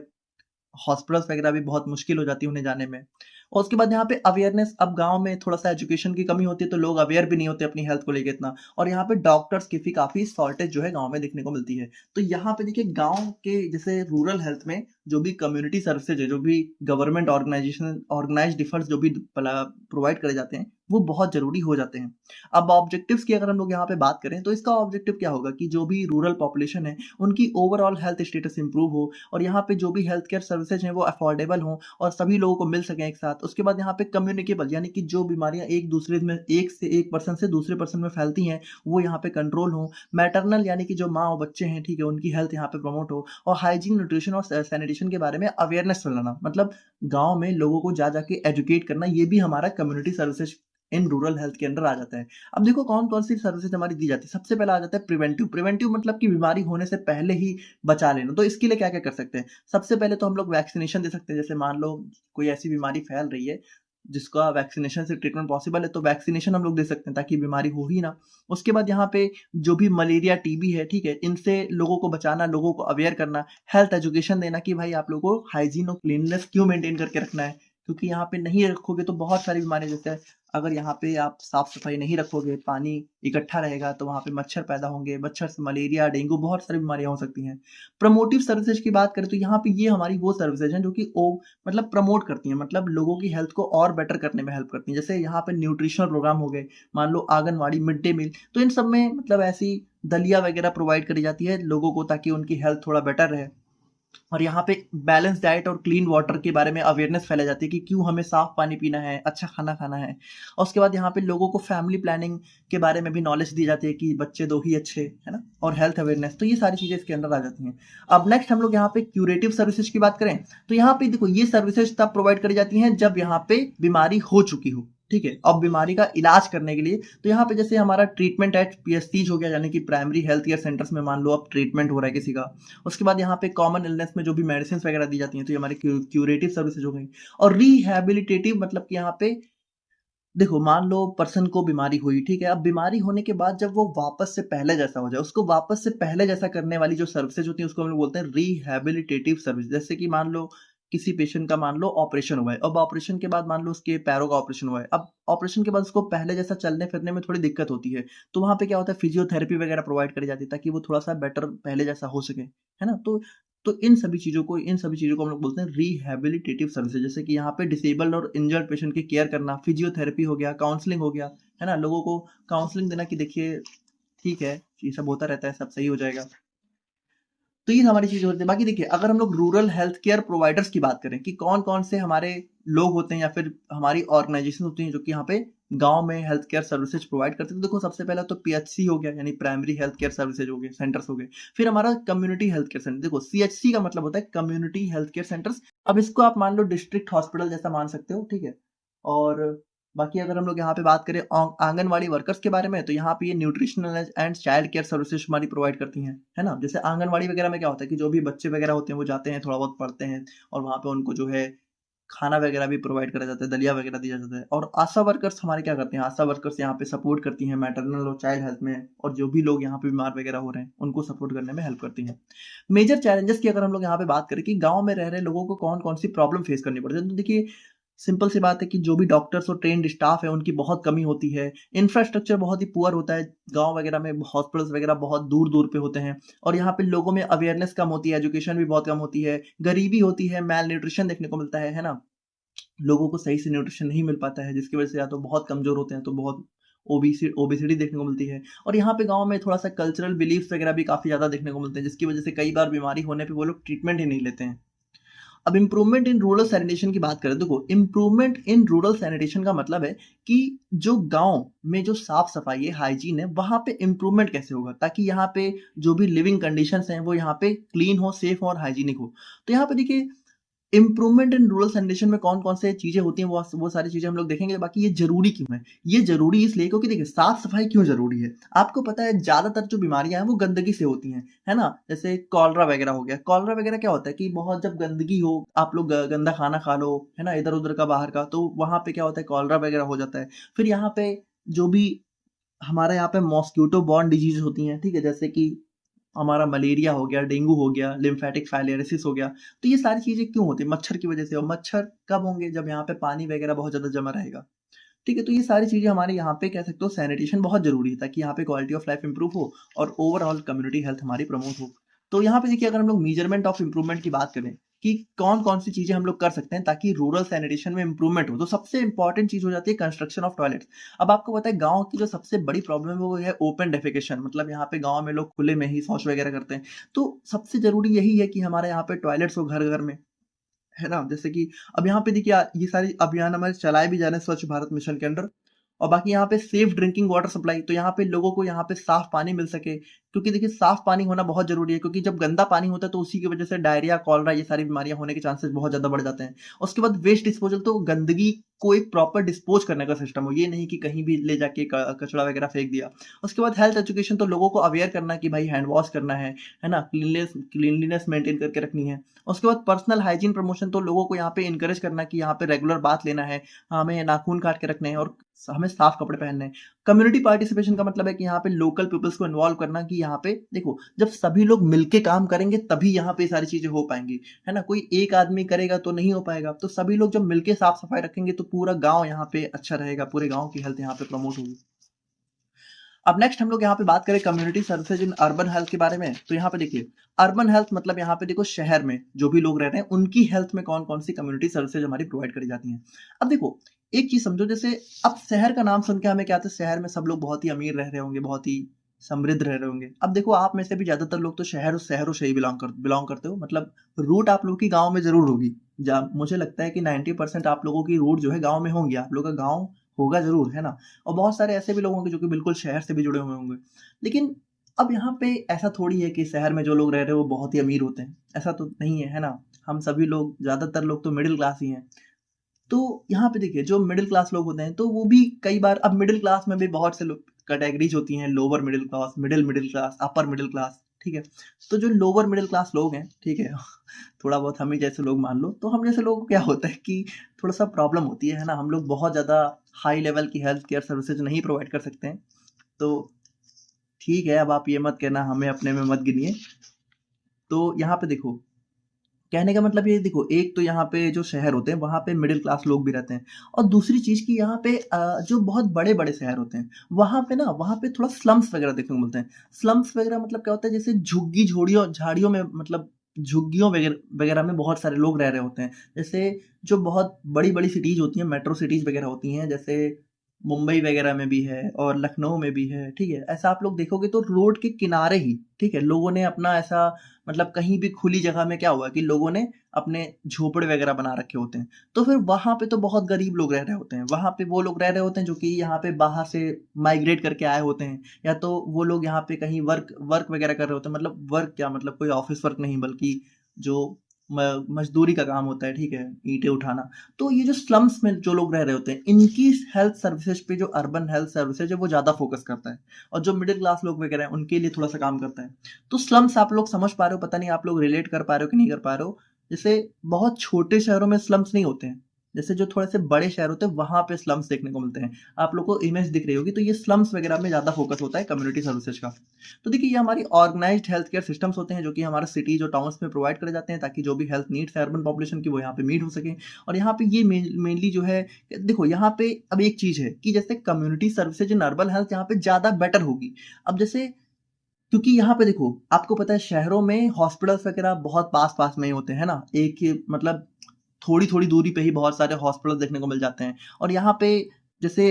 हॉस्पिटल्स वगैरह भी बहुत मुश्किल हो जाती है उन्हें जाने में। और उसके बाद यहाँ पे अवेयरनेस, अब गाँव में थोड़ा-सा एजुकेशन की कमी होती है तो लोग अवेयर भी नहीं होते अपनी हेल्थ को लेके इतना, और यहाँ पे डॉक्टर्स की भी काफ़ी शॉर्टेज जो है गाँव में देखने को मिलती है। तो यहाँ पे देखिए गाँव के जैसे रूरल हेल्थ में जो भी कम्युनिटी सर्विसेज है, जो भी गवर्नमेंट ऑर्गनाइजेशन ऑर्गनाइज्ड एफर्ट्स जो भी प्रोवाइड करे जाते हैं, वो बहुत ज़रूरी हो जाते हैं। अब ऑब्जेक्टिव्स की अगर हम लोग यहाँ पे बात करें तो इसका ऑब्जेक्टिव क्या होगा कि जो भी रूरल पॉपुलेशन है, उनकी ओवरऑल हेल्थ स्टेटस इम्प्रूव हो और यहाँ पे जो भी हेल्थ केयर सर्विसेज हैं वो अफोर्डेबल हों और सभी लोगों को मिल सकें एक साथ। उसके बाद यहाँ पे कम्युनिकेबल, यानी कि जो बीमारियाँ एक दूसरे में एक पर्सन से दूसरे पर्सन में फैलती हैं, वो यहाँ पे कंट्रोल हो। मैटरनल, यानी कि जो माँ और बच्चे हैं, ठीक है, उनकी हेल्थ यहाँ पे प्रमोट हो। और हाइजीन, न्यूट्रिशन और सैनिटेशन के बारे में अवेयरनेस फैलाना, मतलब गाँव में लोगों को जा के एजुकेट करना, ये भी हमारा community services in rural health के अंडर आ जाता है। अब देखो कौन-कौन सी सर्विसेज़ हमारी दी जाती है। सबसे पहला आ जाता है प्रिवेंटिव। प्रिवेंटिव मतलब कि बीमारी होने से पहले ही बचा लेना। तो इसके लिए क्या-क्या कर सकते हैं? सबसे पहले तो हम लोग वैक्सीनेशन दे सकते हैं। जैसे मान लो कोई ऐसी बीमारी फैल रही है, जिसका वैक्सीनेशन से ट्रीटमेंट पॉसिबल है, तो वैक्सीनेशन हम लोग दे सकते हैं ताकि बीमारी हो ही ना। उसके बाद यहाँ पे जो भी मलेरिया, टीबी है, ठीक है? इनसे लोगों को बचाना, लोगों को अवेयर करना, हेल्थ एजुकेशन देना कि भाई आप लोगों को हाइजीन और क्लीनलीनेस क्यों मेंटेन करके रखना है। क्योंकि यहाँ पे नहीं रखोगे तो बहुत सारी बीमारियाँ, जैसे अगर यहाँ पे आप साफ-सफाई नहीं रखोगे, पानी इकट्ठा रहेगा तो वहाँ पे मच्छर पैदा होंगे, मच्छर से मलेरिया, डेंगू बहुत सारी बीमारियाँ हो सकती हैं। प्रमोटिव सर्विसेज़ की बात करें तो यहाँ पे ये हमारी वो सर्विसेज़ हैं जो कि मतलब प्रमोट करती हैं, मतलब लोगों की हेल्थ को और बेटर करने में हेल्प करती हैं। जैसे यहाँ पे न्यूट्रिशनल प्रोग्राम हो गए, मान लो आंगनवाड़ी, मिड डे मील, तो इन सब में मतलब ऐसी दलिया वगैरह प्रोवाइड करी जाती है लोगों को ताकि उनकी हेल्थ थोड़ा बेटर रहे। और यहाँ पे बैलेंस डाइट और क्लीन वाटर के बारे में अवेयरनेस फैलाई जाती है कि क्यों हमें साफ पानी पीना है, अच्छा खाना खाना है। और उसके बाद यहाँ पे लोगों को फैमिली प्लानिंग के बारे में भी नॉलेज दी जाती है कि बच्चे 2 ही अच्छे, है ना? और हेल्थ अवेयरनेस, तो ये सारी चीज़ें इसके अंदर आ जाती हैं। अब नेक्स्ट हम लोग यहाँ पे क्यूरेटिव सर्विसेज की बात करें, तो यहाँ पे देखो ये सर्विसेज तब प्रोवाइड करी जाती हैं जब यहाँ पे बीमारी हो चुकी हो, ठीक है? अब बीमारी का इलाज करने के लिए तो यहाँ पे जैसे हमारा ट्रीटमेंट एट पीएससीज हो गया, यानी कि प्राइमरी हेल्थ केयर सेंटर्स में मान लो अब ट्रीटमेंट हो रहा है किसी का। उसके बाद यहाँ पे कॉमन इलनेस में जो भी मेडिसिन वगैरह दी जाती हैं तो ये हमारी क्यूरेटिव सर्विसेज हो गई। और रिहैबिलिटेटिव मतलब कि यहाँ पे देखो मान लो पर्सन को बीमारी हुई, ठीक है? अब बीमारी होने के बाद जब वो वापस से पहले जैसा हो जाए, उसको वापस से पहले जैसा करने वाली जो सर्विसेज होती हैं उसको हम लोग बोलते हैं रिहैबिलिटेटिव सर्विस। जैसे कि मान लो किसी पेशेंट का मान लो ऑपरेशन हुआ है, अब ऑपरेशन के बाद मान लो उसके पैरों का ऑपरेशन हुआ है, अब ऑपरेशन के बाद उसको पहले जैसा चलने फिरने में थोड़ी दिक्कत होती है, तो वहाँ पे क्या होता है, फिजियोथेरेपी वगैरह प्रोवाइड करी जाती है ताकि वो थोड़ा सा बेटर पहले जैसा हो सके, है ना? तो इन सभी चीज़ों को हम लोग बोलते हैं रिहैबिलिटेटिव सर्विसेज। जैसे कि यहाँ पे डिसेबल्ड और इंजर्ड पेशेंट की केयर करना, फिजियोथेरेपी हो गया, काउंसलिंग हो गया, है ना? लोगों को काउंसलिंग देना कि देखिए ठीक है, ये सब होता रहता है, सब सही हो जाएगा। तो ये हमारी चीज़ें होती हैं। बाकी देखिए अगर हम लोग रूरल हेल्थ केयर प्रोवाइडर्स की बात करें कि कौन-कौन से हमारे लोग होते हैं या फिर हमारी ऑर्गनाइज़ेशन होती हैं जो कि यहाँ पे गाँव में हेल्थ केयर सर्विसेज प्रोवाइड करते हैं। तो देखो सबसे पहला तो पीएचसी हो गया, यानी प्राइमरी हेल्थ केयर सर्विसेज हो गए, सेंटर्स हो गए। फिर हमारा कम्युनिटी हेल्थ केयर सेंटर, देखो सीएचसी का मतलब होता है कम्युनिटी हेल्थ केयर सेंटर्स। अब इसको आप मान लो डिस्ट्रिक्ट हॉस्पिटल जैसा मान सकते हो, ठीक है? और बाकी अगर हम लोग यहाँ पे बात करें आंगनवाड़ी वर्कर्स के बारे में, तो यहाँ पे ये nutritional and child care services हमारी प्रोवाइड करती हैं, है ना? जैसे आंगनवाड़ी वगैरह में क्या होता है कि जो भी बच्चे वगैरह होते हैं वो जाते हैं, थोड़ा बहुत पढ़ते हैं और वहाँ पे उनको जो है खाना वगैरह भी प्रोवाइड करा जाता है, दलिया वगैरह दिया जाता है। और आशा वर्कर्स हमारे क्या करते हैं, आशा वर्कर्स यहाँ पे सपोर्ट करती हैं मैटरनल और चाइल्ड हेल्थ में, और जो भी लोग यहाँ पे बीमार वगैरह हो रहे हैं उनको सपोर्ट करने में हेल्प करती हैं। मेजर चैलेंजेस की अगर हम लोग यहाँ पे बात करें कि गाँव में रह रहे लोगों को कौन-कौन सी प्रॉब्लम फेस करनी पड़ती है, तो देखिए सिंपल सी बात है कि जो भी डॉक्टर्स और ट्रेन्ड स्टाफ है उनकी बहुत कमी होती है। इंफ्रास्ट्रक्चर बहुत ही पुअर होता है। गाँव वगैरह में हॉस्पिटल्स वगैरह बहुत दूर-दूर पे होते हैं और यहाँ पे लोगों में अवेयरनेस कम होती है, एजुकेशन भी बहुत कम होती है, गरीबी होती है, मैल न्यूट्रिशन देखने को मिलता है ना? लोगों को सही से न्यूट्रिशन नहीं मिल पाता है जिसकी वजह से या तो बहुत कमज़ोर होते हैं, तो बहुत ओबेसिटी देखने को मिलती है। और यहाँ पे गाँव में थोड़ा-सा कल्चरल बिलीफ्स वगैरह भी काफ़ी ज़्यादा देखने को मिलते हैं, जिसकी वजह से कई बार बीमारी होने पे वो लोग ट्रीटमेंट ही नहीं लेते हैं। अब इम्प्रूवमेंट इन रूरल सैनिटेशन की बात करें, देखो इम्प्रूवमेंट इन रूरल सैनिटेशन का मतलब है कि जो गांव में जो साफ सफाई है, हाइजीन है, वहां पे इम्प्रूवमेंट कैसे होगा ताकि यहाँ पे जो भी लिविंग कंडीशंस हैं वो यहाँ पे क्लीन हो, सेफ हो और हाइजीनिक हो। तो यहाँ पे देखिए इम्प्रूवमेंट इन रूरल सैनिटेशन में कौन-कौन से चीज़ें होती हैं, वो सारी चीज़ें हम लोग देखेंगे। बाकी ये ज़रूरी क्यों है? ये ज़रूरी इसलिए क्योंकि देखिए साफ-सफाई क्यों ज़रूरी है? आपको पता है ज़्यादातर जो बीमारियाँ हैं वो गंदगी से होती हैं, है ना? जैसे कॉलरा वगैरह हो गया। कॉलरा वगैरह क्या होता है कि बहुत जब गंदगी हो, आप लोग गंदा खाना खा लो, है ना? इधर-उधर का बाहर का, तो वहाँ पे क्या होता है कॉलरा वगैरह हो जाता है। फिर यहाँ पे जो भी हमारे यहाँ पे मॉस्क्यूटो बॉर्न डिजीज़ होती हैं, ठीक है? जैसे कि हमारा मलेरिया हो गया, डेंगू हो गया, लिम्फेटिक फाइलेरिसिस हो गया। तो ये सारी चीज़ें क्यों होती हैं? मच्छर की वजह से। और मच्छर कब होंगे? जब यहाँ पे पानी वगैरह बहुत ज़्यादा जमा रहेगा। ठीक है? तो ये सारी चीज़ें हमारे यहाँ पे कह सकते हो सैनिटेशन बहुत ज़रूरी है ताकि यहाँ पे क्वालिटी ऑफ लाइफ इम्प्रूव हो और ओवरऑल कम्युनिटी हेल्थ हमारी प्रमोट हो। तो यहाँ पे देखिए अगर हम लोग मेजरमेंट ऑफ इम्प्रूवमेंट की बात करें कि कौन-कौन सी चीज़ें हम लोग कर सकते हैं ताकि रूरल सैनिटेशन में इम्प्रूवमेंट हो, तो सबसे इम्पोर्टेंट चीज़ हो जाती है कंस्ट्रक्शन ऑफ टॉयलेट्स। अब आपको पता है गाँव की जो सबसे बड़ी प्रॉब्लम है वो है ओपन डेफेकेशन, मतलब यहाँ पे गाँव में लोग खुले में ही शौच वगैरह करते हैं। तो सबसे ज़रूरी यही है कि हमारे यहाँ पे टॉयलेट्स हो घर-घर में, है ना? जैसे कि अब यहाँ पे देखिए ये सारे अभियान हमारे चलाए भी जा रहे हैं स्वच्छ भारत मिशन के अंडर। और बाकी यहाँ पे सेफ ड्रिंकिंग वाटर सप्लाई, तो यहाँ पे लोगों को यहाँ पे साफ पानी मिल सके, क्योंकि देखिए साफ पानी होना बहुत ज़रूरी है, क्योंकि जब गंदा पानी होता है तो उसी की वजह से डायरिया, कॉलरा ये सारी बीमारियाँ होने के चांसेस बहुत ज़्यादा बढ़ जाते हैं। उसके बाद वेस्ट डिस्पोज़ल, तो गंदगी को एक प्रॉपर डिस्पोज़ करने का सिस्टम हो, ये नहीं कि कहीं भी ले जाके क कचरा वगैरह फेंक दिया। उसके बाद हेल्थ एजुकेशन, तो लोगों को अवेयर करना कि भाई हैंड वॉश करना है ना? क्लीनलीनेस मेंटेन करके रखनी है। उसके बाद पर्सनल हाइजीन प्रमोशन, तो लोगों को यहाँ पे एनकरेज करना कि यहाँ पे रेगुलर बाथ लेना है, हमें नाखून काट के रखने हैं और हमें साफ कपड़े पहनने हैं। कम्युनिटी पार्टिसिपेशन का मतलब है कि यहाँ पे लोकल पीपल्स को इन्वॉल्व करना कि यहाँ पे देखो जब सभी लोग मिलके काम करेंगे तभी यहाँ पे सारी चीजें हो पाएंगी, है ना? कोई एक आदमी करेगा तो नहीं हो पाएगा, तो सभी लोग जब मिलके साफ सफाई रखेंगे तो पूरा गांव यहाँ पे अच्छा रहेगा, पूरे गांव की हेल्थ यहाँ पे प्रमोट होगी। अब नेक्स्ट हम लोग यहाँ पे बात करें community services in urban health के बारे में, तो यहाँ पे देखिए अर्बन हेल्थ मतलब यहाँ पे देखो शहर में जो भी लोग रह रहे हैं उनकी हेल्थ में कौन कौन सी कम्युनिटी सर्विसेज हमारी प्रोवाइड करी जाती हैं। अब देखो एक चीज समझो, जैसे अब शहर का नाम सुन के हमें क्या आता है, शहर में सब लोग बहुत ही अमीर रह रहे होंगे, बहुत ही समृद्ध रह रहे होंगे। अब देखो आप में से भी ज्यादातर लोग तो शहरों से ही बिलोंग करते हो, मतलब रूट आप लोग की गाँव में जरूर होगी। मुझे लगता है कि 90% आप लोगों की रूट जो है गाँव में होंगी, आप लोग का गाँव होगा ज़रूर, है ना? और बहुत सारे ऐसे भी लोग होंगे जो कि बिल्कुल शहर से भी जुड़े हुए होंगे। लेकिन अब यहाँ पे ऐसा थोड़ी है कि शहर में जो लोग रह रहे हैं वो बहुत ही अमीर होते हैं, ऐसा तो नहीं है, है ना? हम सभी लोग, ज़्यादातर लोग तो मिडल क्लास ही हैं। तो यहाँ पे देखिए जो मिडल क्लास लोग होते हैं तो वो भी कई बार, अब मिडल क्लास में भी बहुत से लोग कैटेगरीज होती हैं, lower middle class, middle middle class, upper middle class, ठीक है? तो जो लोअर मिडल क्लास लोग हैं, ठीक है? थोड़ा बहुत हम ही जैसे लोग मान लो, तो हम जैसे लोगों को क्या होता है कि थोड़ा-सा प्रॉब्लम होती है ना? हम लोग बहुत ज़्यादा हाई लेवल की हेल्थ केयर सर्विसेज़ नहीं प्रोवाइड कर सकते हैं। तो ठीक है, अब आप ये मत कहना हमें अपने में मत गिनिए। तो यहाँ पे देखो, कहने का मतलब ये देखो, एक तो यहाँ पे जो शहर होते हैं वहाँ पे मिडिल क्लास लोग भी रहते हैं, और दूसरी चीज़ कि यहाँ पे जो बहुत बड़े-बड़े शहर होते हैं, वहाँ पे थोड़ा स्लम्स वगैरह देखने को मिलते हैं। स्लम्स वगैरह मतलब क्या होता है, जैसे झुग्गी झोड़ियों झाड़ियों में, मतलब झुग्गियों वगैरह वगैरह में बहुत सारे लोग रह रहे होते हैं। जैसे जो बहुत बड़ी-बड़ी सिटीज़ होती हैं, मेट्रो सिटीज़ वगैरह होती हैं, जैसे मुंबई वगैरह में भी है और लखनऊ में भी है, ठीक है? ऐसा आप लोग देखोगे तो रोड के किनारे ही, ठीक है, लोगों ने अपना ऐसा, मतलब कहीं भी खुली जगह में क्या हुआ कि लोगों ने अपने झोपड़े वगैरह बना रखे होते हैं। तो फिर वहाँ पे तो बहुत गरीब लोग रह रहे होते हैं। वहाँ पे वो लोग रह रहे होते हैं जो कि यहाँ पे बाहर से माइग्रेट करके आए होते हैं, या तो वो लोग यहाँ पे कहीं वर्क वर्क वगैरह कर रहे होते हैं। मतलब वर्क क्या, मतलब कोई ऑफ़िस वर्क नहीं, बल्कि जो मज़दूरी का काम होता है, ठीक है? ईंटें उठाना। तो ये जो स्लम्स में जो लोग रह रहे होते हैं, इनकी हेल्थ सर्विसेज पे जो अर्बन हेल्थ सर्विसेज है वो ज़्यादा फोकस करता है, और जो मिडिल क्लास लोग वगैरह हैं उनके लिए थोड़ा-सा काम करता है। तो स्लम्स आप लोग समझ पा रहे हो, पता नहीं आप लोग रिलेट कर पा रहे हो कि नहीं कर पा रहे हो। जैसे बहुत छोटे शहरों में स्लम्स नहीं होते हैं, जैसे जो थोड़े से बड़े शहर होते हैं वहाँ पे स्लम्स देखने को मिलते हैं। आप लोग को इमेज दिख रही होगी, तो ये स्लम्स वगैरह में ज़्यादा फोकस होता है कम्युनिटी सर्विसेज का। तो देखिए ये हमारी ऑर्गेनाइज्ड हेल्थ केयर सिस्टम्स होते हैं जो कि हमारा सिटीज और टाउन्स में प्रोवाइड करे जाते हैं, ताकि जो भी हेल्थ नीड्स है अर्बन पॉपुलेशन की वो यहाँ पे मीट हो सके। और यहाँ पे ये मेनली जो है, देखो यहाँ पे अब एक चीज है कि जैसे community services in urban health यहाँ पे ज्यादा बेटर होगी। अब जैसे, क्योंकि यहाँ पे देखो आपको पता है शहरों में हॉस्पिटल्स वगैरह बहुत पास पास में ही होते हैं ना, एक मतलब थोड़ी थोड़ी दूरी पे ही बहुत सारे हॉस्पिटल्स देखने को मिल जाते हैं। और यहाँ पे जैसे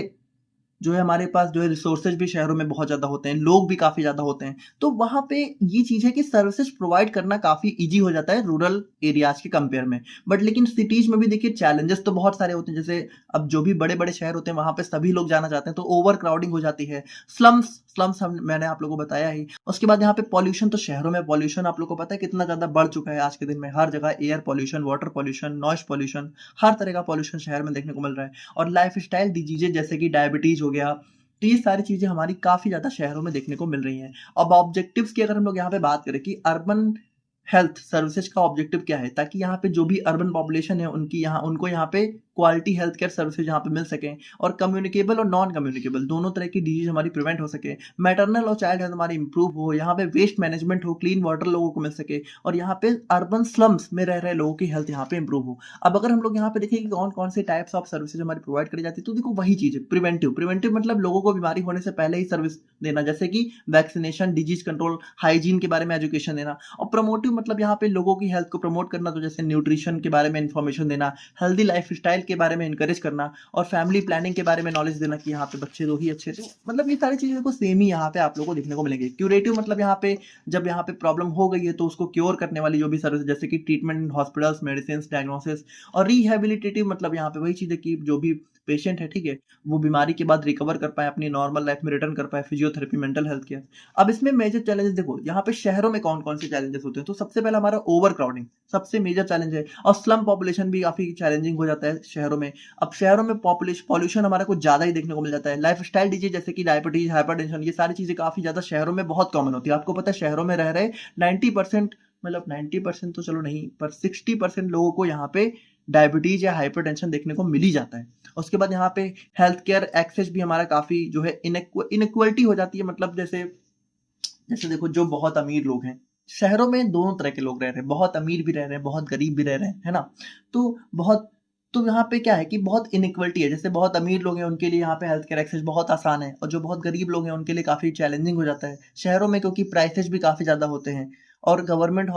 जो है हमारे पास जो है रिसोर्सेज भी शहरों में बहुत ज़्यादा होते हैं, लोग भी काफ़ी ज़्यादा होते हैं। तो वहाँ पे ये चीज़ है कि सर्विसेज प्रोवाइड करना काफ़ी ईज़ी हो जाता है रूरल एरियाज़ के कंपेयर में। बट लेकिन सिटीज़ में भी देखिए चैलेंजेस तो बहुत सारे होते हैं, जैसे अब जो भी बड़े-बड़े शहर होते हैं वहाँ पे सभी लोग जाना चाहते हैं, तो ओवर क्राउडिंग हो जाती है। स्लम्स स्लम्स हम मैंने आप लोगों को बताया ही। उसके बाद यहाँ पे पॉल्यूशन, तो शहरों में पॉल्यूशन आप लोगों को पता है कितना ज़्यादा बढ़ चुका है आज के दिन में। हर जगह air pollution, water pollution, noise pollution, हर तरह का पॉल्यूशन शहर में देखने को मिल रहा है। और लाइफ़स्टाइल डिजीज़ेज़ जैसे कि डायबिटीज़ हो गया, तो ये सारी चीज़ें हमारी काफ़ी ज़्यादा शहरों में देखने को मिल रही हैं। अब ऑब्जेक्टिव्स की अगर हम लोग यहाँ पे बात करें कि अर्बन हेल्थ सर्विसेज का ऑब्जेक्टिव क्या है, ताकि यहाँ पे जो भी अर्बन पॉपुलेशन है उनको यहाँ पे क्वालिटी हेल्थ केयर सर्विसेज यहाँ पे मिल सकें, और कम्युनिकेबल और नॉन कम्युनिकेबल दोनों तरह की डिजीज हमारी प्रिवेंट हो सके, मैटरनल और चाइल्ड हेल्थ हमारी इंप्रूव हो, यहाँ पे वेस्ट मैनेजमेंट हो, क्लीन वाटर लोगों को मिल सके, और यहाँ पे अर्बन स्लम्स में रह रहे लोगों की हेल्थ यहाँ पे इंप्रूव हो। अब अगर हम लोग यहाँ पे देखें कि कौन कौन से टाइप्स ऑफ सर्विसेज हमारी प्रोवाइड करी जाती है, तो देखो वही चीज है, प्रिवेंटिव। प्रिवेंटिव मतलब लोगों को बीमारी होने से पहले ही सर्विस देना, जैसे कि वैक्सीनेशन, डिजीज कंट्रोल, हाइजीन के बारे में एजुकेशन देना। और प्रमोटिव मतलब यहाँ पे लोगों की हेल्थ को प्रमोट करना, तो जैसे न्यूट्रिशन के बारे में इंफॉर्मेशन देना, हेल्दी लाइफ स्टाइल के बारे में इंकरेज करना, और फैमिली प्लानिंग के बारे में नॉलेज देना कि यहाँ पे बच्चे दो ही अच्छे थे। मतलब ये सारी चीजें को सेम ही यहाँ पे आप लोगों को देखने को मिलेंगे। क्यूरेटिव मतलब यहाँ पे जब यहाँ पे प्रॉब्लम हो गई है तो उसको क्योर करने वाली जो भी सर्विस, जैसे कि treatment in hospitals, medicine, diagnosis. और रिहेबिलिटेटिव मतलब यहाँ पे वही चीज है कि जो भी पेशेंट है, ठीक है, वो बीमारी के बाद रिकवर कर पाए, अपनी नॉर्मल लाइफ में रिटर्न कर पाए, फिजियोथेरेपी, मेंटल हेल्थ केयर। अब इसमें मेजर चैलेंजेस देखो, यहाँ पे शहरों में कौन कौन से चैलेंजेस होते हैं, तो सबसे पहला हमारा ओवर क्राउडिंग सबसे मेजर चैलेंज है, और स्लम पॉपुलेशन भी काफी चैलेंजिंग हो जाता है शहरों में। अब शहरों में पॉल्यूशन हमारा कुछ ज्यादा ही देखने को मिल जाता है। लाइफ स्टाइल डिजीज जैसे कि डायबिटीज, हाइपरटेंशन, ये सारी चीजें काफी ज्यादा शहरों में बहुत कॉमन होती है। आपको पता है शहरों में रह रहे 90%, मतलब 90% तो चलो नहीं, पर 60% लोगों को यहाँ पे डायबिटीज या हाइपरटेंशन देखने को मिल ही जाता है। उसके बाद यहाँ पे हेल्थ केयर एक्सेस भी हमारा काफी जो है इनइक्वलिटी हो जाती है। मतलब जैसे जैसे देखो, जो बहुत अमीर लोग हैं, शहरों में दोनों तरह के लोग रह रहे हैं, बहुत अमीर भी रह रहे हैं, बहुत गरीब भी रह रहे हैं, है ना। तो बहुत तो यहाँ पे क्या है कि बहुत इनइक्वलिटी है। जैसे बहुत अमीर लोग हैं उनके लिए यहाँ पे हेल्थ केयर एक्सेस बहुत आसान है, और जो बहुत गरीब लोग हैं उनके लिए काफी चैलेंजिंग हो जाता है शहरों में, क्योंकि प्राइसेस भी काफी ज्यादा होते हैं। और गवर्नमेंट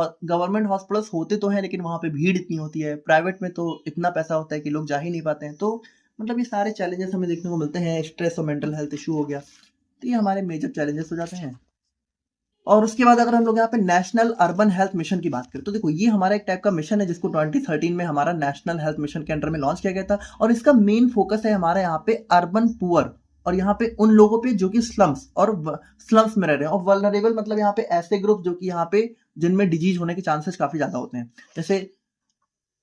हॉस्पिटल्स होते तो हैं, लेकिन वहाँ पे भीड़ इतनी होती है। प्राइवेट में तो इतना पैसा होता है कि लोग जा ही नहीं पाते हैं। तो मतलब ये सारे चैलेंजेस हमें देखने को मिलते हैं। स्ट्रेस और मेंटल हेल्थ इशू हो गया, तो ये हमारे मेजर चैलेंजेस हो जाते हैं। और उसके बाद अगर हम लोग यहाँ पे नेशनल अर्बन हेल्थ मिशन की बात करें, तो देखो ये हमारा एक टाइप का मिशन है जिसको 2013 में हमारा नेशनल हेल्थ मिशन के अंडर में लॉन्च किया गया था। और इसका मेन फोकस है हमारे यहाँ पे अर्बन पुअर, और यहाँ पे उन लोगों पे जो कि स्लम्स में रह रहे हैं, और वल्नरेबल मतलब यहाँ पे ऐसे ग्रुप जो कि यहाँ पे जिनमें डिजीज होने के चांसेस काफी ज्यादा होते हैं। जैसे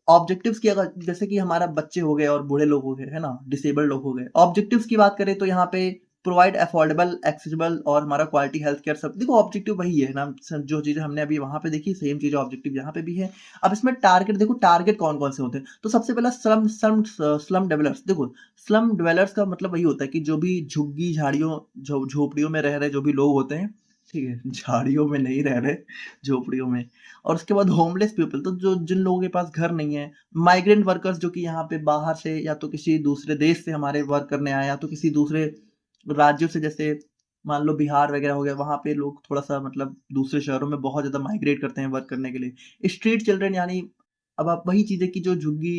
ऑब्जेक्टिव्स की अगर, जैसे कि हमारा बच्चे हो गए और बूढ़े लोग हो गए, है ना, डिसेबल्ड लोग हो गए। ऑब्जेक्टिव्स की बात करें तो यहाँ पे प्रोवाइड अफोर्डेबल, एक्सेसिबल और हमारा क्वालिटी हेल्थ केयर। सब देखो ऑब्जेक्टिव वही है ना, जो चीजें हमने अभी वहां पे देखी सेम चीजें ऑब्जेक्टिव यहाँ पे भी है। अब इसमें टारगेट देखो, टारगेट कौन कौन से होते हैं, तो सबसे पहला स्लम डेवलपर्स। देखो स्लम डेवलपर्स का मतलब वही होता है कि जो भी झुग्गी झाड़ियों झोपड़ियों में रह रहे जो भी लोग होते हैं, ठीक है, झाड़ियों में नहीं रह रहे, झोपड़ियों में। और उसके बाद होमलेस पीपल, तो जो जिन लोगों के पास घर नहीं है। माइग्रेंट वर्कर्स, जो कि यहाँ पे बाहर से या तो किसी दूसरे देश से हमारे वर्क करने आए, या तो किसी दूसरे राज्यों से, जैसे मान लो बिहार वगैरह हो गया, वहां पे लोग थोड़ा सा मतलब दूसरे शहरों में बहुत ज्यादा माइग्रेट करते हैं वर्क करने के लिए। स्ट्रीट चिल्ड्रन, यानी अब आप वही चीजें कि जो झुग्गी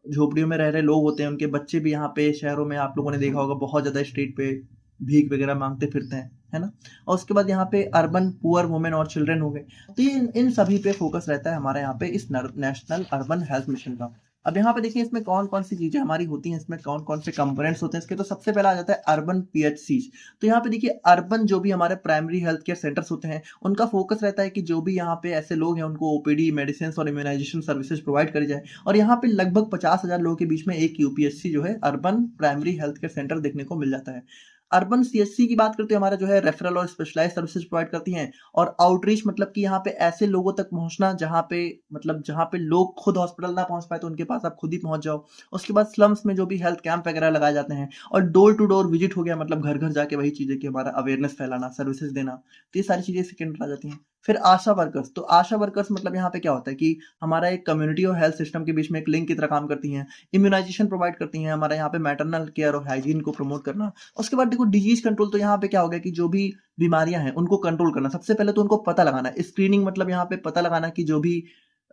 झोपड़ियों में रह रहे लोग होते हैं, उनके बच्चे भी यहाँ पे शहरों में आप लोगों ने देखा होगा बहुत ज्यादा स्ट्रीट पे भीख वगैरह मांगते फिरते हैं, है ना। और उसके बाद यहाँ पे अर्बन पुअर वुमेन और चिल्ड्रन हो गए। तो ये इन सभी पे फोकस रहता है हमारे यहाँ पे इस नेशनल अर्बन हेल्थ मिशन का। अब यहाँ पे देखिए इसमें कौन कौन सी चीजें हमारी होती हैं, इसमें कौन कौन से कंपोनेंट्स होते हैं इसके। तो सबसे पहला आ जाता है अर्बन पीएचसीज। तो यहाँ पे देखिए अर्बन जो भी हमारे प्राइमरी हेल्थ केयर सेंटर्स होते हैं, उनका फोकस रहता है कि जो भी यहाँ पे ऐसे लोग हैं उनको ओपीडी, मेडिसिन और इम्यूनाइजेशन सर्विसेज प्रोवाइड करी जाए। और यहाँ पे लगभग 50,000 लोगों के बीच में एक यूपीएससी जो है urban primary health care centre देखने को मिल जाता है। अर्बन सीएचसी की बात करते हैं, हमारा जो है रेफरल और स्पेशलाइज सर्विसेज प्रोवाइड करती हैं। और आउटरीच मतलब कि यहाँ पे ऐसे लोगों तक पहुंचना जहाँ पे मतलब जहाँ पे लोग खुद हॉस्पिटल ना पहुंच पाए, तो उनके पास आप खुद ही पहुंच जाओ। उसके बाद स्लम्स में जो भी हेल्थ कैंप वगैरह लगाए जाते हैं। और डोर टू डोर विजिट हो गया, मतलब घर घर जाके वही चीजें कि हमारा अवेयरनेस फैलाना, सर्विसेज देना। तो ये सारी चीजें सेकेंड आ जाती हैं। फिर आशा वर्कर्स, तो आशा वर्कर्स मतलब यहाँ पे क्या होता है कि हमारा एक कम्युनिटी और हेल्थ सिस्टम के बीच में एक लिंक की तरह काम करती हैं। इम्यूनाइजेशन प्रोवाइड करती हैं, हमारा यहाँ पे मैटरनल केयर और हाइजीन को प्रमोट करना। उसके बाद देखो डिजीज कंट्रोल, तो यहाँ पे क्या हो गया कि जो भी बीमारियां हैं उनको कंट्रोल करना। सबसे पहले तो उनको पता लगाना, स्क्रीनिंग मतलब यहाँ पे पता लगाना कि जो भी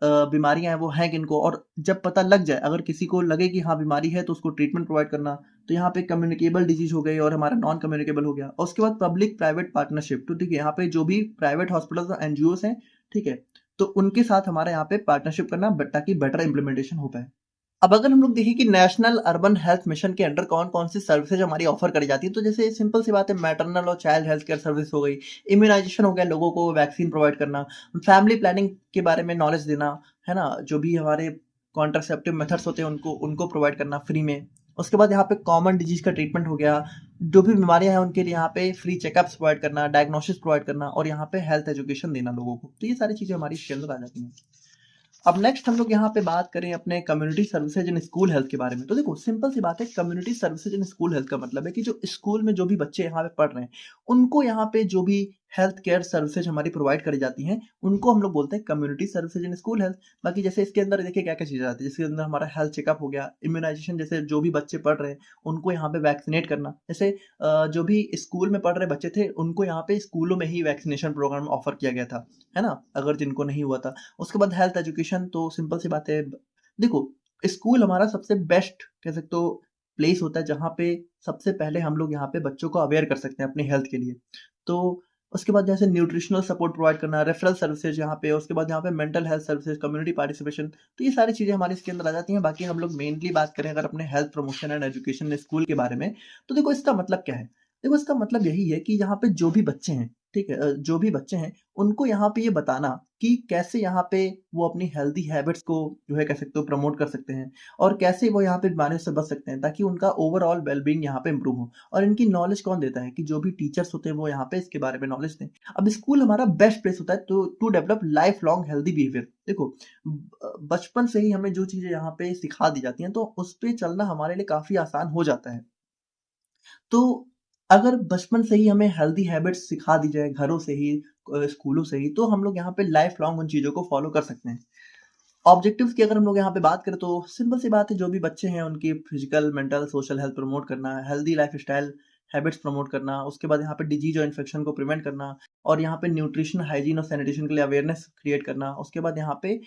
बीमारियां हैं वो हैं किनको, और जब पता लग जाए, अगर किसी को लगे कि हाँ बीमारी है तो उसको ट्रीटमेंट प्रोवाइड करना। तो यहाँ पे कम्युनिकेबल डिजीज हो गई और हमारा नॉन कम्युनिकेबल हो गया। और उसके बाद पब्लिक प्राइवेट पार्टनरशिप, तो ठीक है, यहाँ पे जो भी प्राइवेट हॉस्पिटल्स और एनजीओस हैं, ठीक है, तो उनके साथ हमारे यहाँ पे पार्टनरशिप करना ताकि बेटर इंप्लीमेंटेशन हो पाए। अब अगर हम लोग देखें कि नेशनल अर्बन हेल्थ मिशन के अंडर कौन कौन सी सर्विसेज हमारी ऑफर करी जाती है, तो जैसे सिंपल सी बात है, मैटरनल और चाइल्ड हेल्थ केयर सर्विस हो गई, इम्यूनाइजेशन हो गया, लोगों को वैक्सीन प्रोवाइड करना, फैमिली प्लानिंग के बारे में नॉलेज देना, है ना, जो भी हमारे कॉन्ट्रासेप्टिव मेथड्स होते हैं उनको उनको प्रोवाइड करना फ्री में। उसके बाद यहाँ पे कॉमन डिजीज का ट्रीटमेंट हो गया, जो भी बीमारियां हैं उनके लिए यहाँ पे फ्री चेकअप्स प्रोवाइड करना, डायग्नोसिस प्रोवाइड करना, और यहाँ पे हेल्थ एजुकेशन देना लोगों को। तो ये सारी चीजें हमारी इसके अंदर आ जाती हैं। अब नेक्स्ट हम लोग यहाँ पे बात करें अपने community services in school health के बारे में। तो देखो सिंपल सी बात है, community services in school health का मतलब है कि जो स्कूल में जो भी बच्चे यहाँ पे पढ़ रहे हैं, उनको यहाँ पे जो भी हेल्थ केयर सर्विसेज हमारी प्रोवाइड करी जाती हैं, उनको हम लोग बोलते हैं community services in school health. बाकी जैसे इसके अंदर देखिए क्या क्या चीजें आती है, जिसके अंदर हमारा हेल्थ चेकअप हो गया, इम्यूनाइजेशन, जैसे जो भी बच्चे पढ़ रहे हैं उनको यहाँ पे वैक्सीनेट करना, जैसे जो भी स्कूल में पढ़ रहे बच्चे थे उनको यहाँ पे स्कूलों में ही वैक्सीनेशन प्रोग्राम ऑफर किया गया था, है ना, अगर जिनको नहीं हुआ था। उसके बाद हेल्थ एजुकेशन, तो सिंपल सी बात है, देखो स्कूल हमारा सबसे बेस्ट कह सकते हो प्लेस होता है जहाँ पे सबसे पहले हम लोग यहाँ पे बच्चों को अवेयर कर सकते हैं अपनी हेल्थ के लिए। तो उसके बाद जैसे न्यूट्रिशनल सपोर्ट प्रोवाइड करना, रेफरल सर्विसेज यहाँ पे, उसके बाद यहाँ पे mental health services, community participation, तो ये सारी चीजें हमारी इसके अंदर आ जाती हैं। बाकी हम लोग मेनली बात करें अगर अपने health promotion and education school के बारे में, तो देखो इसका मतलब क्या है। देखो इसका मतलब यही है कि यहाँ पे जो भी बच्चे हैं, ठीक है, जो भी बच्चे हैं उनको यहाँ पे ये बताना कि कैसे यहाँ पे वो अपनी हेल्दी हैबिट्स को जो है कह सकते हो प्रमोट कर सकते हैं, और कैसे वो यहाँ पे बीमारियों से बच सकते हैं, ताकि उनका ओवरऑल वेलबींग यहाँ पे इंप्रूव हो। और इनकी नॉलेज कौन देता है, कि जो भी टीचर्स होते हैं वो यहाँ पे इसके बारे में नॉलेज दें। अब स्कूल हमारा बेस्ट प्लेस होता है तो to develop lifelong healthy behaviour. देखो बचपन से ही हमें जो चीजें यहाँ पे सिखा दी जाती हैं तो उस पे चलना हमारे लिए काफी आसान हो जाता है। तो अगर बचपन से ही हमें हेल्दी हैबिट्स सिखा दी जाए घरों से ही, स्कूलों से ही, तो हम लोग यहाँ पे लाइफ लॉन्ग उन चीज़ों को फॉलो कर सकते हैं। ऑब्जेक्टिव्स की अगर हम लोग यहाँ पे बात करें तो सिंपल सी बात है, जो भी बच्चे हैं उनकी physical, mental, social health promote करना, हेल्दी लाइफस्टाइल हैबिट्स प्रमोट करना, उसके बाद यहाँ पे डिजीज और इन्फेक्शन को प्रिवेंट करना, और यहाँ पे न्यूट्रिशन, हाइजीन और सैनिटेशन के लिए अवेयरनेस क्रिएट करना, उसके बाद यहाँ पे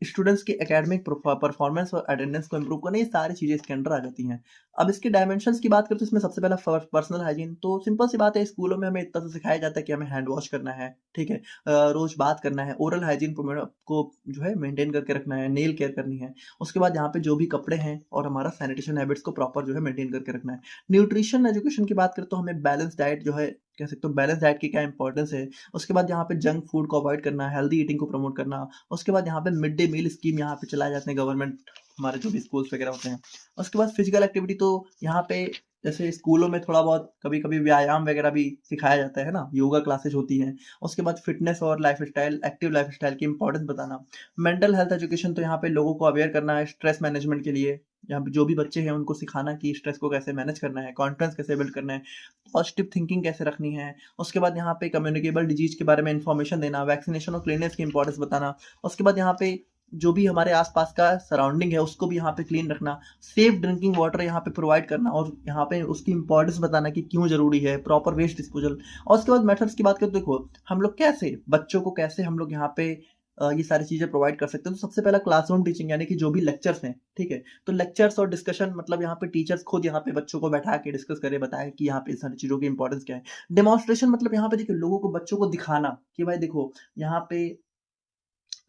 स्टूडेंट्स की एकेडमिक परफॉर्मेंस और अटेंडेंस को इंप्रूव करना, ये सारी चीजें इसके अंडर आ जाती हैं। अब इसके डायमेंशंस की बात करें तो इसमें सबसे पहला पर्सनल हाइजीन, तो सिंपल सी बात है, स्कूलों में हमें इतना तो सिखाया जाता है कि हमें हैंड वॉश करना है, ठीक है, रोज बात करना है, ओरल हाइजीन को जो है मेंटेन करके रखना है, नेल केयर करनी है, उसके बाद यहाँ पे जो भी कपड़े हैं और हमारा सैनिटेशन हैबिट्स को प्रॉपर जो है मेंटेन करके रखना है। न्यूट्रिशन एजुकेशन की बात करें तो हमें बैलेंस डाइट जो है कह सकते हो, बैलेंस डाइट की क्या इंपॉर्टेंस है, उसके बाद यहाँ पे जंक फूड को अवॉइड करना, हेल्दी ईटिंग को प्रमोट करना, उसके बाद यहाँ पे मिड डे मील स्कीम यहाँ पे चलाए जाते हैं गवर्नमेंट, हमारे जो भी स्कूल्स वगैरह होते हैं। उसके बाद फिजिकल एक्टिविटी, तो यहाँ पे जैसे स्कूलों में थोड़ा बहुत कभी कभी व्यायाम वगैरह भी सिखाया जाता है ना, योगा क्लासेज होती हैं। उसके बाद फिटनेस और लाइफस्टाइल, एक्टिव लाइफस्टाइल की इंपॉर्टेंस बताना। मेंटल हेल्थ एजुकेशन, तो यहाँ पे लोगों को अवेयर करना है स्ट्रेस मैनेजमेंट के लिए, यहाँ पे जो भी बच्चे हैं उनको सिखाना कि स्ट्रेस को कैसे मैनेज करना है, कॉन्फिडेंस कैसे बिल्ड करना है, पॉजिटिव थिंकिंग कैसे रखनी है। उसके बाद यहाँ पे कम्युनिकेबल डिजीज के बारे में इंफॉर्मेशन देना, वैक्सीनेशन और क्लीननेस की इंपॉर्टेंस बताना। उसके बाद यहाँ पे जो भी हमारे आसपास का सराउंडिंग है उसको भी यहाँ पे क्लीन रखना, सेफ ड्रिंकिंग वाटर यहाँ पे प्रोवाइड करना, और यहाँ पे उसकी इंपॉर्टेंस बताना कि क्यों जरूरी है, प्रॉपर वेस्ट डिस्पोजल। और उसके बाद मेथड्स की बात करें तो देखो हम लोग कैसे बच्चों को कैसे हम लोग यहाँ पे ये सारी चीजें प्रोवाइड कर सकते हैं। तो सबसे पहला क्लासरूम टीचिंग, यानी कि जो भी लेक्चर्स हैं, ठीक है, तो लेक्चर्स और डिस्कशन, मतलब यहाँ पे टीचर्स खुद यहाँ पे बच्चों को बैठा के डिस्कस करे, बताए कि यहाँ पे सारी चीजों की इंपॉर्टेंस क्या है। डेमोन्स्ट्रेशन, मतलब यहाँ पे देखिए लोगों को, बच्चों को दिखाना कि भाई देखो यहाँ पे,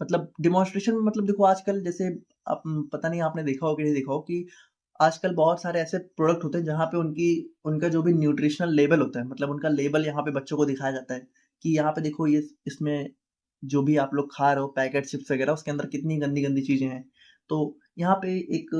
मतलब डिमॉन्स्ट्रेशन में, मतलब देखो आजकल जैसे आप, पता नहीं आपने देखा हो कि नहीं देखा हो कि आजकल बहुत सारे ऐसे प्रोडक्ट होते हैं जहाँ पे उनकी उनका जो भी न्यूट्रिशनल लेवल होता है, मतलब उनका लेवल यहाँ पे बच्चों को दिखाया जाता है कि यहाँ पे देखो ये इसमें जो भी आप लोग खा रहे हो पैकेट चिप्स वगैरह, उसके अंदर कितनी गंदी गंदी चीजें हैं। तो यहाँ पे एक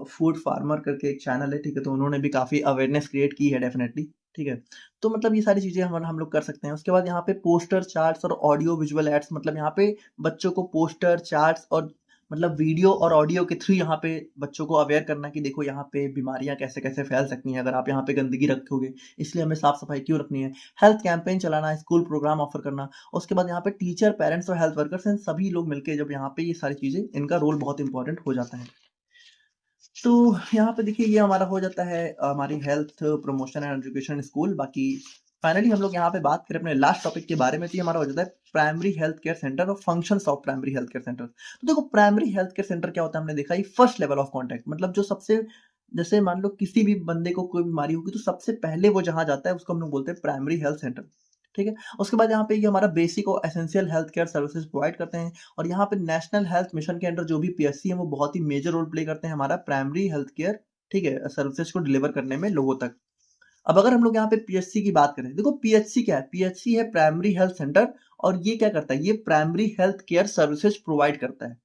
फूड फार्मर करके एक चैनल है, ठीक है, तो उन्होंने भी काफी अवेयरनेस क्रिएट की है डेफिनेटली, ठीक है। तो मतलब ये सारी चीजें हम लोग कर सकते हैं। उसके बाद यहाँ पे पोस्टर, चार्ट्स और ऑडियो विजुअल एड्स, मतलब यहाँ पे बच्चों को पोस्टर, चार्ट्स और मतलब वीडियो और ऑडियो के थ्रू यहाँ पे बच्चों को अवेयर करना कि देखो यहाँ पे बीमारियां कैसे कैसे फैल सकती हैं अगर आप यहाँ पे गंदगी रखोगे, इसलिए हमें साफ सफाई क्यों रखनी है। हेल्थ कैंपेन चलाना, स्कूल प्रोग्राम ऑफर करना। उसके बाद यहाँ पे टीचर, पेरेंट्स और हेल्थ वर्कर्स इन सभी लोग मिलकर जब यहाँ पे ये सारी चीजें, इनका रोल बहुत इंपॉर्टेंट हो जाता है। तो यहाँ पे देखिए ये हमारा हो जाता है हमारी health promotion and education school. बाकी फाइनली हम लोग यहाँ पे बात करें अपने लास्ट टॉपिक के बारे में, तो ये हमारा हो जाता है प्राइमरी हेल्थ केयर सेंटर और functions of primary health care centre. तो देखो प्राइमरी हेल्थ केयर सेंटर क्या होता है, हमने देखा ये फर्स्ट लेवल ऑफ कॉन्टैक्ट, मतलब जो सबसे, जैसे मान लो किसी भी बंदे को कोई बीमारी होगी तो सबसे पहले वो जहाँ जाता है उसको हम लोग बोलते हैं प्राइमरी हेल्थ सेंटर। ठीक है, उसके बाद यहाँ पे ये हमारा बेसिक और essential health care services provide करते हैं, और यहाँ पे नेशनल हेल्थ मिशन के अंडर जो भी पीएचसी है वो बहुत ही मेजर रोल प्ले करते हैं हमारा प्राइमरी हेल्थ केयर, ठीक है, सर्विसेज को डिलीवर करने में लोगों तक। अब अगर हम लोग यहाँ पे पीएचसी की बात करें, देखो पीएचसी क्या है, पीएचसी है प्राइमरी हेल्थ सेंटर, और ये क्या करता है, ये primary health care services provide करता है।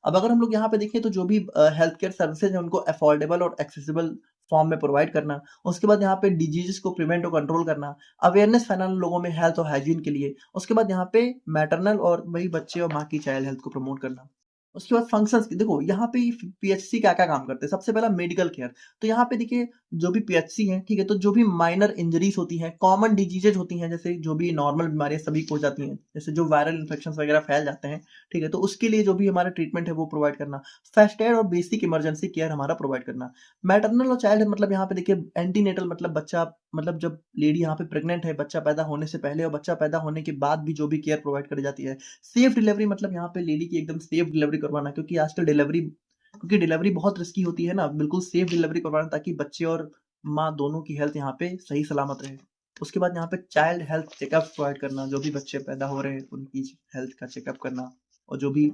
अब अगर हम लोग यहाँ पे देखें तो जो भी हेल्थ केयर सर्विसेज है उनको अफोर्डेबल और एक्सेसिबल फॉर्म में प्रोवाइड करना, उसके बाद यहाँ पे डिजीजेस को प्रिवेंट और कंट्रोल करना, अवेयरनेस फैलाना लोगों में हेल्थ और हाइजीन के लिए, उसके बाद यहाँ पे मैटरनल और वही बच्चे और माँ की चाइल्ड हेल्थ को प्रमोट करना। उसके बाद फंक्शंस की देखो यहाँ पे पीएचसी क्या क्या काम करते हैं, सबसे पहला मेडिकल केयर। तो यहाँ पे देखिए जो भी पीएचसी है, ठीक है, तो जो भी माइनर इंजरीज होती हैं, कॉमन डिजीजेज होती हैं, जैसे जो भी नॉर्मल बीमारियां सभी को हो जाती हैं, जैसे जो वायरल इन्फेक्शन वगैरह फैल जाते हैं, ठीक है, तो उसके लिए जो भी हमारा ट्रीटमेंट है वो प्रोवाइड करना, फर्स्ट एड और बेसिक इमरजेंसी केयर हमारा प्रोवाइड करना। मैटरनल और चाइल्ड मतलब यहाँ पे देखिए एंटीनेटल मतलब बच्चा, मतलब जब लेडी यहाँ पे प्रेग्नेंट है, बच्चा पैदा होने से पहले और बच्चा पैदा होने के बाद भी जो भी केयर प्रोवाइड करी जाती है। सेफ डिलीवरी मतलब यहाँ पे लेडी की एकदम सेफ डिलीवरी करवाना, क्योंकि आजकल डिलीवरी बहुत रिस्की होती है ना, बिल्कुल सेफ डिलीवरी करवाना ताकि बच्चे और माँ दोनों की हेल्थ यहाँ पे सही सलामत रहे। उसके बाद यहाँ पे चाइल्ड हेल्थ चेकअप प्रोवाइड करना, जो भी बच्चे पैदा हो रहे हैं उनकी हेल्थ का चेकअप करना, और जो भी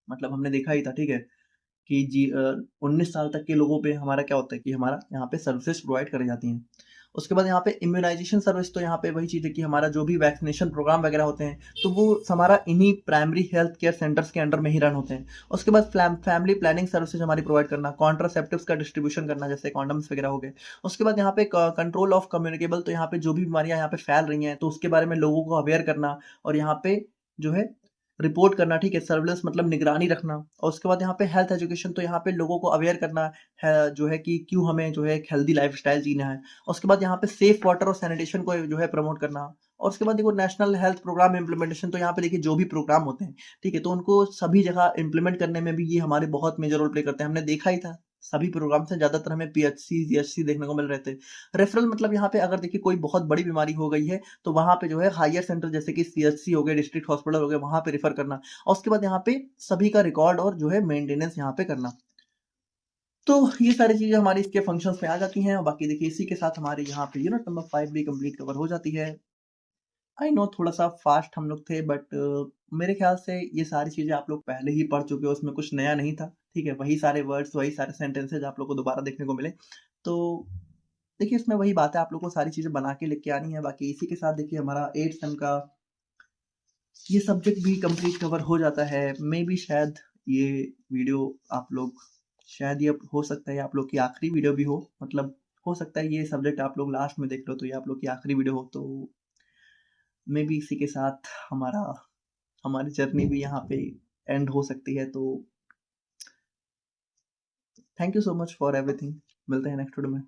मतलब हमने देखा ही था, ठीक है, कि 19 साल तक के लोगों पे हमारा क्या होता है कि हमारा यहाँ पे सर्विसेज प्रोवाइड करी जाती हैं। उसके बाद यहाँ पे इम्यूनाइजेशन सर्विस, तो यहाँ पे वही चीज़ है कि हमारा जो भी वैक्सीनेशन प्रोग्राम वगैरह होते हैं तो वो हमारा इन्हीं प्राइमरी हेल्थ केयर सेंटर्स के अंडर में ही रन होते हैं। उसके बाद फैमिली प्लानिंग सर्विसेज हमारी प्रोवाइड करना, कॉन्ट्रासेप्टिव्स का डिस्ट्रीब्यूशन करना, जैसे कॉन्डम्स वगैरह हो गए। उसके बाद यहाँ पे कंट्रोल ऑफ कम्युनिकेबल, तो यहाँ पे जो भी बीमारियाँ यहाँ पे फैल रही हैं तो उसके बारे में लोगों को अवेयर करना, और यहाँ पे जो है रिपोर्ट करना, ठीक है, सर्विलेंस मतलब निगरानी रखना। और उसके बाद यहाँ पे हेल्थ एजुकेशन, तो यहाँ पे लोगों को अवेयर करना है जो है कि क्यों हमें जो है एक हेल्दी लाइफस्टाइल जीना है। उसके बाद यहाँ पे सेफ वाटर और सैनिटेशन को जो है प्रमोट करना। और उसके बाद देखो नेशनल हेल्थ प्रोग्राम इम्प्लीमेंटेशन, तो यहाँ पे देखिए जो भी प्रोग्राम होते हैं, ठीक है, तो उनको सभी जगह इम्प्लीमेंट करने में भी ये हमारे बहुत मेजर रोल प्ले करते हैं। हमने देखा ही था सभी प्रोग्राम से ज्यादातर हमें पीएचसी जीएचसी देखने को मिल रहे थे। रेफरल मतलब यहाँ पे अगर देखिए कोई बहुत बड़ी बीमारी हो गई है तो वहां पे जो है हायर सेंटर जैसे कि सीएचसी हो गए, डिस्ट्रिक्ट हॉस्पिटल हो गए, वहां पे रेफर करना, और उसके बाद यहाँ पे सभी का रिकॉर्ड और जो है मेंटेनेंस यहाँ पे करना। तो ये सारी चीजें हमारी इसके फंक्शंस में आ जाती हैं, और बाकी देखिए इसी के साथ हमारे यहाँ पे यूनिट नंबर 5 भी कंप्लीट कवर हो जाती है। आई नो थोड़ा सा फास्ट हम लोग थे, बट मेरे ख्याल से ये सारी चीजें आप लोग पहले ही पढ़ चुके हो, उसमें कुछ नया नहीं था, ठीक है, वही सारे वर्ड्स वही सारे सेंटेंसेज आप लोग को दोबारा देखने को मिले। तो देखिए इसमें वही बात है, आप लोग को सारी चीजें बना के लेके आनी है। बाकी इसी के साथ देखिए हमारा 8th सेम का ये सब्जेक्ट भी कंप्लीट कवर हो जाता है। मे बी शायद ये वीडियो आप लोग, शायद ये हो सकता है आप लोग की आखिरी वीडियो भी हो, मतलब हो सकता है ये सब्जेक्ट आप लोग लास्ट में देख लो तो ये आप लोग की आखिरी वीडियो हो। तो मे बी इसी के साथ हमारी जर्नी भी यहाँ पे एंड हो सकती है। तो thank you so much for everything, मिलते हैं नेक्स्ट वीडियो में।